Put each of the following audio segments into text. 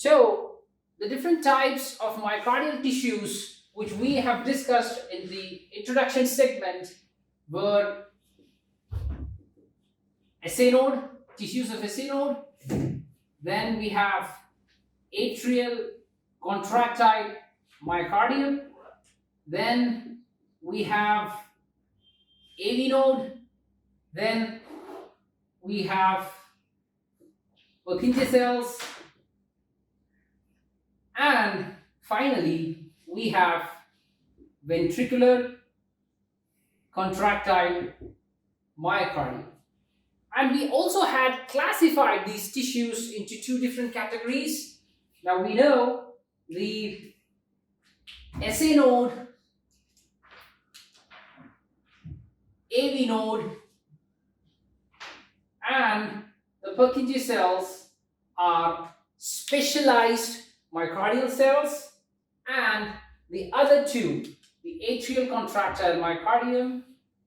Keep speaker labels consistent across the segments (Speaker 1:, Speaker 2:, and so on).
Speaker 1: So, the different types of myocardial tissues which we have discussed in the introduction segment were SA node, tissues of SA node. Then we have atrial contractile myocardium. Then we have AV node. Then we have Purkinje cells. And finally, we have ventricular contractile myocardium. And we also had classified these tissues into two different categories. Now we know the SA node, AV node, and the Purkinje cells are specialized myocardial cells, and the other two, the atrial contractile myocardium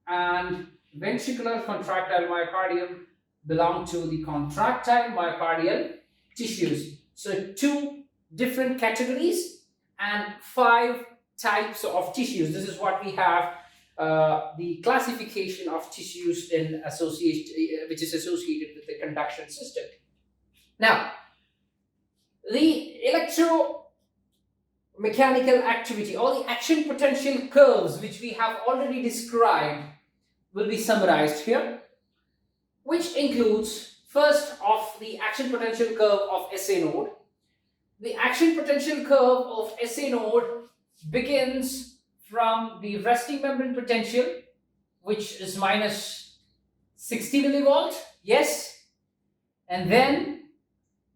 Speaker 1: and ventricular contractile myocardium, belong to the contractile myocardial tissues. So two different categories and 5 types of tissues. This is what we have, the classification of tissues in which is associated with the conduction system. Now, the electromechanical activity or the action potential curves which we have already described will be summarized here, which includes first of the action potential curve of SA node. The action potential curve of SA node begins from the resting membrane potential, which is minus 60 millivolt, yes, and then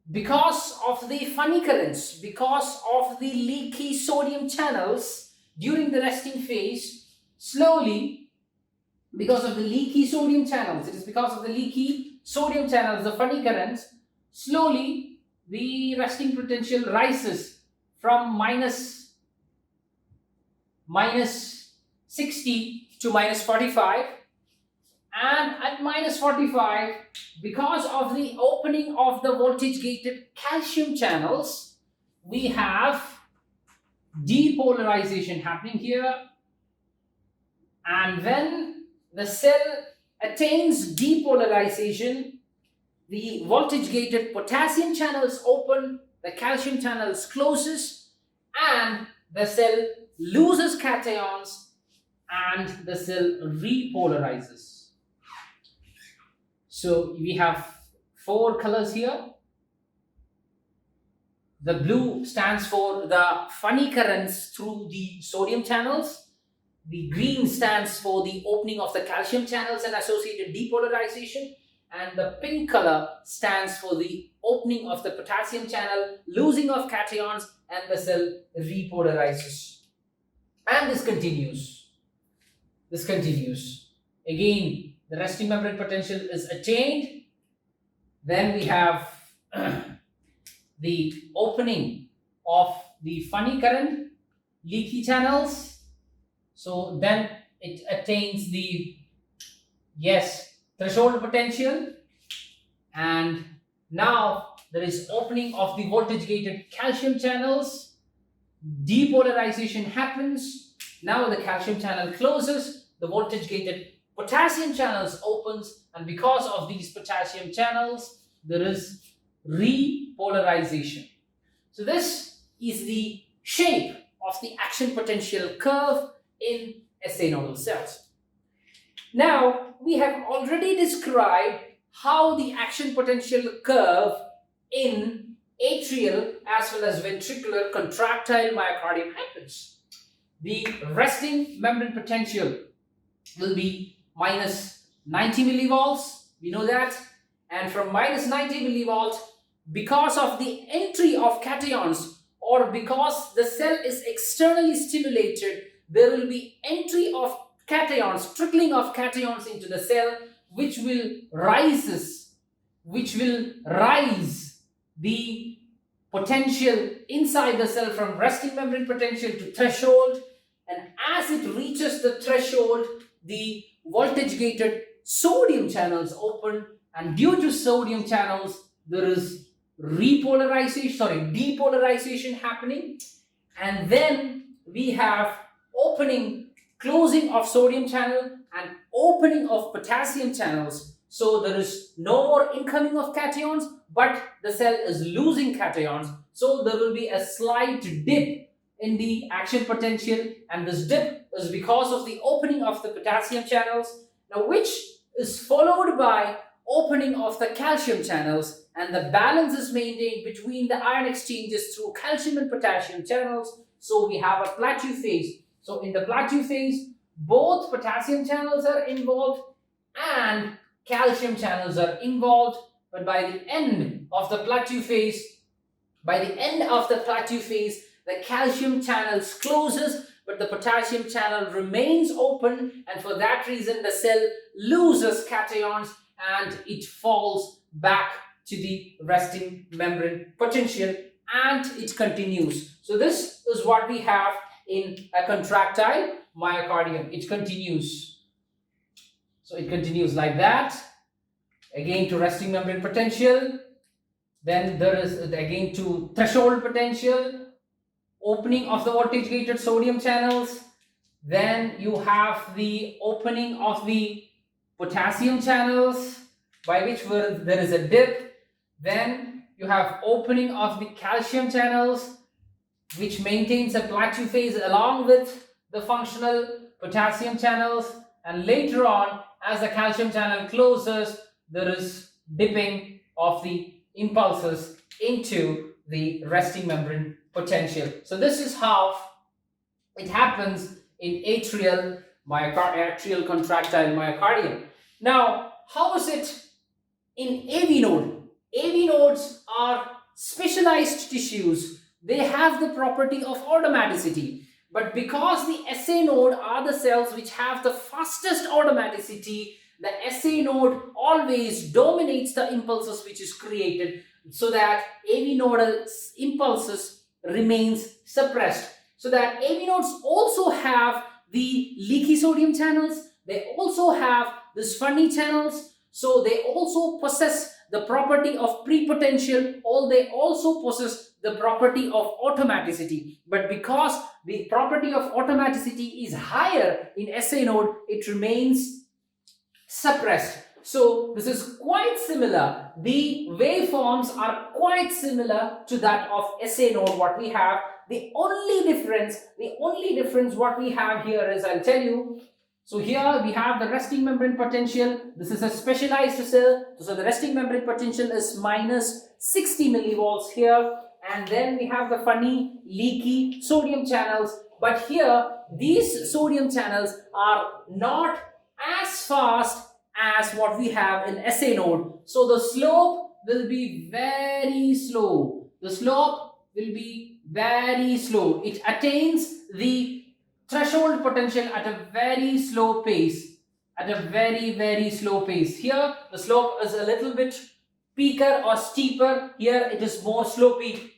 Speaker 1: because of the funny currents, because of the leaky sodium channels during the resting phase, slowly, because of the leaky sodium channels, it is because of the leaky sodium channels, the funny currents, slowly the resting potential rises from minus 60 to minus 45. And at minus 45, because of the opening of the voltage gated calcium channels, we have depolarization happening here. And when the cell attains depolarization, the voltage gated potassium channels open, the calcium channels closes, and the cell loses cations and the cell repolarizes. So we have 4 colors here. The blue stands for the funny currents through the sodium channels. The green stands for the opening of the calcium channels and associated depolarization. And the pink color stands for the opening of the potassium channel, losing of cations, and the cell repolarizes. And this continues. Again, the resting membrane potential is attained. Then we have the opening of the funny current, leaky channels. So then it attains the, threshold potential. And now there is opening of the voltage gated calcium channels. Depolarization happens. Now the calcium channel closes. The voltage gated potassium channels opens, and because of these potassium channels, there is repolarization. So this is the shape of the action potential curve in SA nodal cells. Now, we have already described how the action potential curve in atrial as well as ventricular contractile myocardium happens. The resting membrane potential will be minus 90 millivolts, we know that, and from minus 90 millivolts, because of the entry of cations or because the cell is externally stimulated, there will be entry of cations, trickling of cations into the cell, which will rise the potential inside the cell from resting membrane potential to threshold, and as it reaches the threshold, the voltage gated sodium channels open, and due to sodium channels there is depolarization happening, and then we have closing of sodium channel and opening of potassium channels. So there is no more incoming of cations, but the cell is losing cations. So there will be a slight dip in the action potential, and this dip is because of the opening of the potassium channels, now which is followed by opening of the calcium channels, and the balance is maintained between the ion exchanges through calcium and potassium channels. So we have a plateau phase. So in the plateau phase, both potassium channels are involved and calcium channels are involved, but by the end of the plateau phase, the calcium channels closes, but the potassium channel remains open, and for that reason the cell loses cations and it falls back to the resting membrane potential and it continues. So this is what we have in a contractile myocardium. It continues. So it continues like that, again to resting membrane potential, then there is again to threshold potential, opening of the voltage gated sodium channels, then you have the opening of the potassium channels by which there is a dip, then you have opening of the calcium channels which maintains a plateau phase along with the functional potassium channels, and later on as the calcium channel closes there is dipping of the impulses into the resting membrane potential. So this is how it happens in atrial contractile myocardium. Now, how is it in AV node? AV nodes are specialized tissues. They have the property of automaticity. But because the SA node are the cells which have the fastest automaticity, the SA node always dominates the impulses which is created, so that AV nodal impulses remains suppressed. So that AV nodes also have the leaky sodium channels, they also have these funny channels, so they also possess the property of prepotential, or they also possess the property of automaticity. But because the property of automaticity is higher in SA node, it remains suppressed. So this is quite similar. The waveforms are quite similar to that of SA node what we have. The only difference what we have here is, I'll tell you. So here we have the resting membrane potential. This is a specialized cell. So the resting membrane potential is minus 60 millivolts here. And then we have the funny leaky sodium channels. But here these sodium channels are not as fast as what we have in SA node. So the slope will be very slow. It attains the threshold potential at a very slow pace. Very slow pace. Here the slope is a little bit peaker or steeper. Here it is more slopey.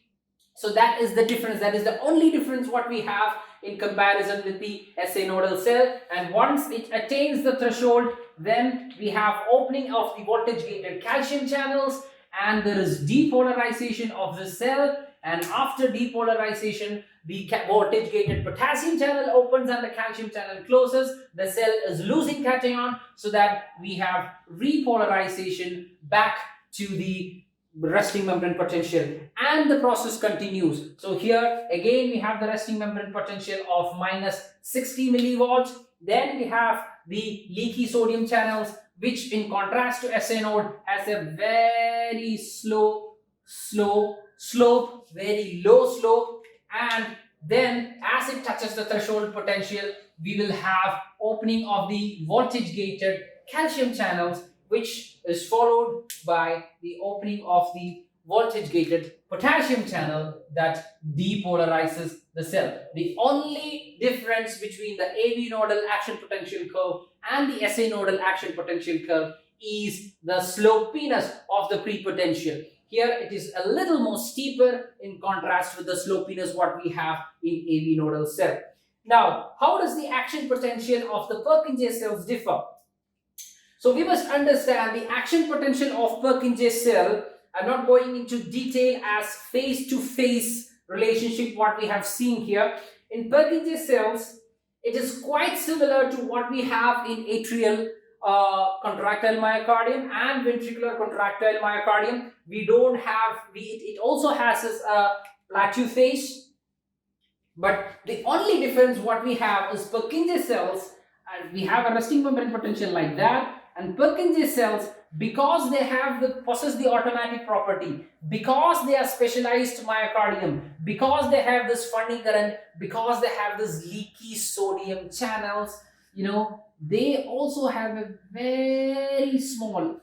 Speaker 1: So that is the difference. That is the only difference what we have in comparison with the SA nodal cell. And once it attains the threshold, then we have opening of the voltage gated calcium channels, and there is depolarization of the cell. And after depolarization, the voltage gated potassium channel opens and the calcium channel closes. The cell is losing cation, so that we have repolarization back to the resting membrane potential, and the process continues. So here again we have the resting membrane potential of minus 60 millivolts. Then we have the leaky sodium channels, which in contrast to SA node has a very slow slope, very low slope, and then as it touches the threshold potential, we will have opening of the voltage gated calcium channels, which is followed by the opening of the voltage gated potassium channel that depolarizes the cell. The only difference between the AV nodal action potential curve and the SA nodal action potential curve is the slopiness of the prepotential. Here it is a little more steeper in contrast with the slopiness what we have in AV nodal cell. Now, how does the action potential of the Purkinje cells differ? So we must understand the action potential of Purkinje cell I'm not going into detail as face-to-face relationship what we have seen here. In Purkinje cells, it is quite similar to what we have in atrial contractile myocardium and ventricular contractile myocardium. We don't have, it also has a plateau phase, but the only difference what we have is Purkinje cells, and we have a resting membrane potential like that, and Purkinje cells, because they possess the automatic property, because they are specialized myocardium, because they have this funny current, because they have this leaky sodium channels, they also have a very small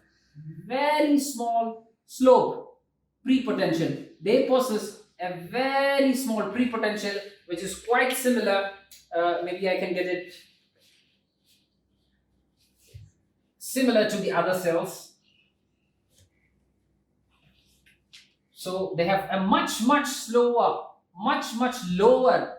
Speaker 1: slope pre-potential. They possess a very small pre-potential which is quite similar. Maybe I can get it similar to the other cells. So they have a much slower, much lower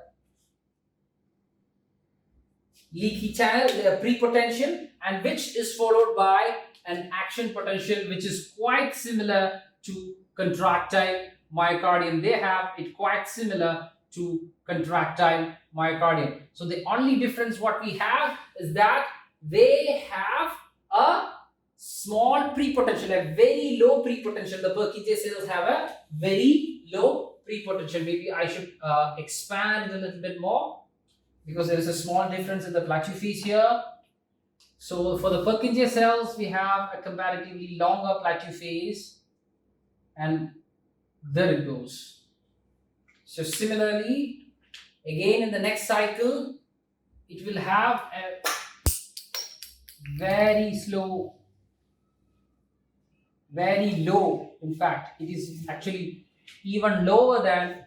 Speaker 1: leaky channel, the pre-potential, and which is followed by an action potential which is quite similar to contractile myocardium. They have it quite similar to contractile myocardium. So the only difference what we have is that they have a small pre-potential, a very low pre-potential. The Purkinje cells have a very low pre-potential. Maybe I should expand a little bit more, because there is a small difference in the plateau phase here. So for the Purkinje cells, we have a comparatively longer plateau phase, and there it goes. So similarly, again in the next cycle, it will have a very slow, very low. In fact, it is actually even lower than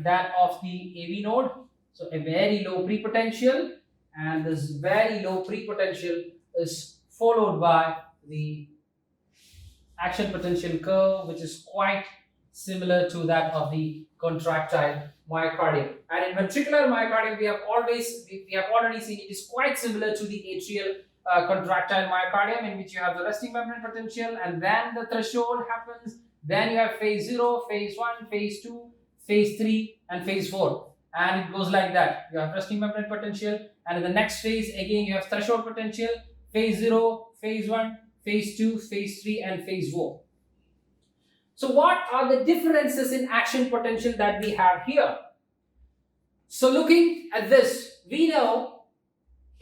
Speaker 1: that of the AV node. So a very low pre-potential, and this very low pre-potential is followed by the action potential curve, which is quite similar to that of the contractile myocardium. And in ventricular myocardium, we have already seen it is quite similar to the atrial contractile myocardium, in which you have the resting membrane potential, and then the threshold happens. Then you have phase 0, phase 1, phase 2, phase 3, and phase 4. And it goes like that. You have resting membrane potential, and in the next phase, again, you have threshold potential, phase 0, phase 1, phase 2, phase 3, and phase 4. So what are the differences in action potential that we have here? So looking at this, we know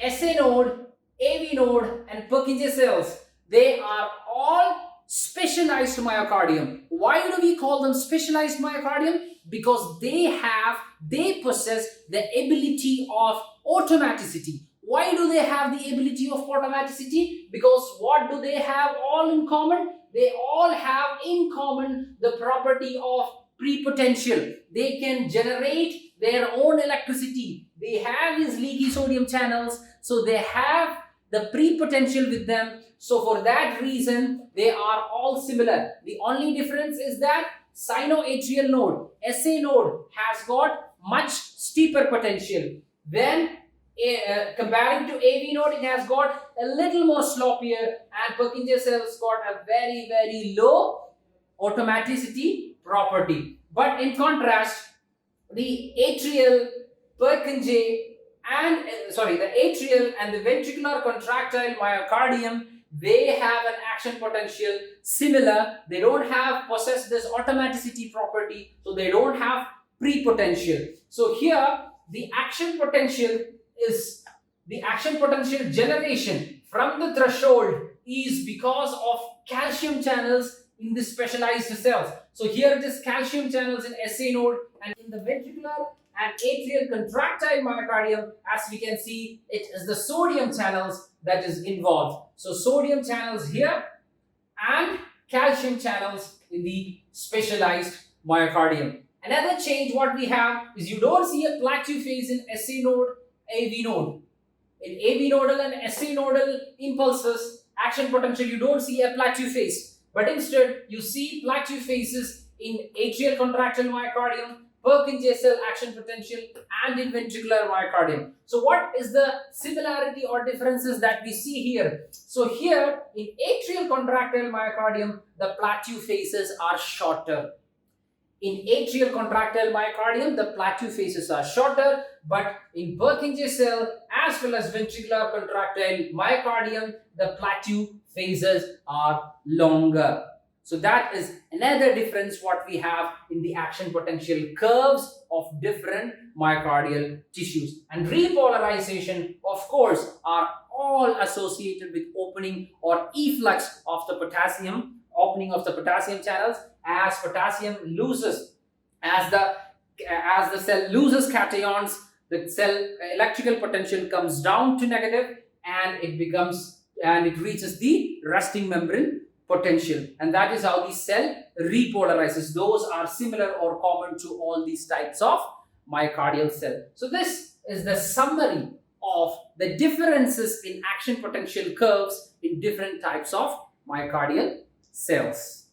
Speaker 1: SA node, AV node, and Purkinje cells, they are all specialized myocardium. Why do we call them specialized myocardium? Because they possess the ability of automaticity. Why do they have the ability of automaticity? Because what do they have all in common? They all have in common the property of pre-potential. They can generate their own electricity. They have these leaky sodium channels, so they have the pre-potential with them. So for that reason, they are all similar. The only difference is that sinoatrial node, SA node, has got much steeper potential. Then comparing to AV node, it has got a little more sloppier, and Purkinje cells got a very low automaticity property. But in contrast, the atrial Purkinje and the atrial and the ventricular contractile myocardium, they have an action potential similar. They don't possess this automaticity property, so they don't have pre-potential. So here the action potential generation from the threshold is because of calcium channels in the specialized cells. So here it is calcium channels in SA node, and in the ventricular and atrial contractile myocardium, as we can see, it is the sodium channels that is involved. So sodium channels here and calcium channels in the specialized myocardium. Another change what we have is you don't see a plateau phase in SA node, AV node. In AV nodal and SA nodal impulses, action potential, you don't see a plateau phase. But instead, you see plateau phases in atrial contractile myocardium, Purkinje cell action potential, and in ventricular myocardium. So what is the similarity or differences that we see here? So here in atrial contractile myocardium, the plateau phases are shorter. In atrial contractile myocardium, the plateau phases are shorter, but in Purkinje cell as well as ventricular contractile myocardium, the plateau phases are longer. So that is another difference what we have in the action potential curves of different myocardial tissues. And repolarization, of course, are all associated with opening or efflux of the potassium, opening of the potassium channels as potassium loses, as the cell loses cations, the cell electrical potential comes down to negative and it reaches the resting membrane potential, and that is how the cell repolarizes. Those are similar or common to all these types of myocardial cell. So this is the summary of the differences in action potential curves in different types of myocardial cells.